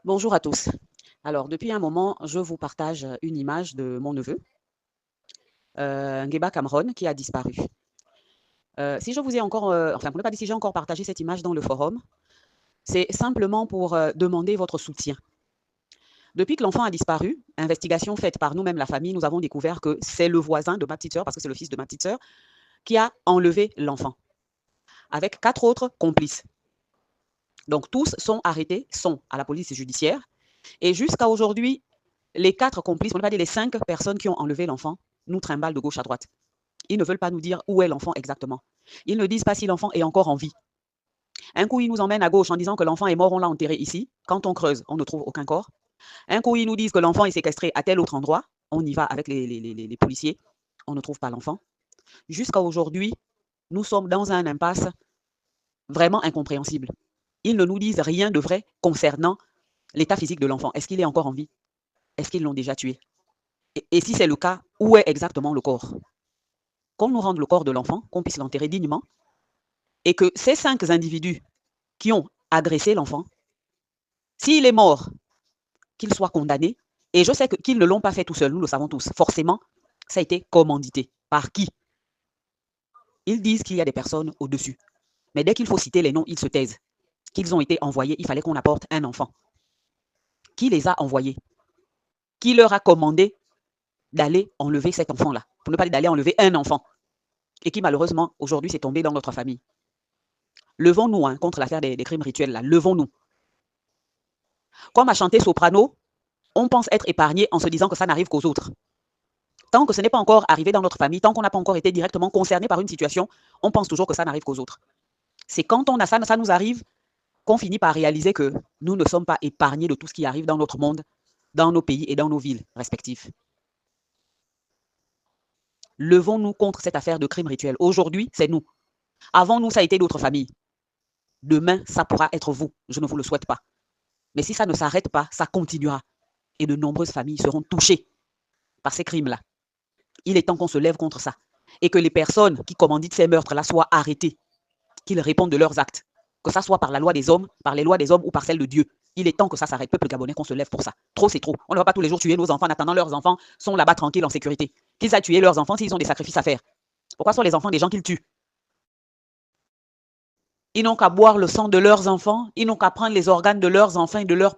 Bonjour à tous. Alors, depuis un moment, je vous partage une image de mon neveu, Ngueba Cameron, qui a disparu. Si je vous ai encore, enfin, pour ne pas dire si j'ai encore partagé cette image dans le forum, c'est simplement pour demander votre soutien. Depuis que l'enfant a disparu, investigation faite par nous-mêmes, la famille, nous avons découvert que c'est le voisin de ma petite sœur, parce que c'est le fils de ma petite sœur, qui a enlevé l'enfant, avec 4 autres complices. Donc, tous sont arrêtés, sont à la police judiciaire. Et jusqu'à aujourd'hui, les 4 complices, pour ne pas dire les 5 personnes qui ont enlevé l'enfant, nous trimballent de gauche à droite. Ils ne veulent pas nous dire où est l'enfant exactement. Ils ne disent pas si l'enfant est encore en vie. Un coup, ils nous emmènent à gauche en disant que l'enfant est mort, on l'a enterré ici. Quand on creuse, on ne trouve aucun corps. Un coup, ils nous disent que l'enfant est séquestré à tel autre endroit. On y va avec les policiers. On ne trouve pas l'enfant. Jusqu'à aujourd'hui, nous sommes dans un impasse vraiment incompréhensible. Ils ne nous disent rien de vrai concernant l'état physique de l'enfant. Est-ce qu'il est encore en vie? Est-ce qu'ils l'ont déjà tué? Et si c'est le cas, où est exactement le corps? Qu'on nous rende le corps de l'enfant, qu'on puisse l'enterrer dignement, et que ces 5 individus qui ont agressé l'enfant, s'il est mort, qu'il soit condamné. Et je sais qu'ils ne l'ont pas fait tout seul, nous le savons tous. Forcément, ça a été commandité. Par qui? Ils disent qu'il y a des personnes au-dessus. Mais dès qu'il faut citer les noms, ils se taisent. Qu'ils ont été envoyés, il fallait qu'on apporte un enfant. Qui les a envoyés? Qui leur a commandé d'aller enlever cet enfant-là? Pour ne pas dire d'aller enlever un enfant. Et qui malheureusement, aujourd'hui, s'est tombé dans notre famille. Levons-nous contre l'affaire des crimes rituels, là. Levons-nous. Comme a chanté Soprano, on pense être épargné en se disant que ça n'arrive qu'aux autres. Tant que ce n'est pas encore arrivé dans notre famille, tant qu'on n'a pas encore été directement concerné par une situation, on pense toujours que ça n'arrive qu'aux autres. C'est quand on a ça nous arrive, qu'on finit par réaliser que nous ne sommes pas épargnés de tout ce qui arrive dans notre monde, dans nos pays et dans nos villes respectives. Levons-nous contre cette affaire de crime rituel. Aujourd'hui, c'est nous. Avant nous, ça a été d'autres familles. Demain, ça pourra être vous. Je ne vous le souhaite pas. Mais si ça ne s'arrête pas, ça continuera. Et de nombreuses familles seront touchées par ces crimes-là. Il est temps qu'on se lève contre ça. Et que les personnes qui commanditent ces meurtres-là soient arrêtées. Qu'ils répondent de leurs actes. Que ça soit par la loi des hommes, par les lois des hommes ou par celle de Dieu. Il est temps que ça s'arrête, peuple gabonais, qu'on se lève pour ça. Trop, c'est trop. On ne va pas tous les jours tuer nos enfants en attendant leurs enfants sont là-bas tranquilles en sécurité. Qu'ils aillent tuer leurs enfants s'ils ont des sacrifices à faire. Pourquoi sont les enfants des gens qu'ils tuent? Ils n'ont qu'à boire le sang de leurs enfants, ils n'ont qu'à prendre les organes de leurs enfants et de leurs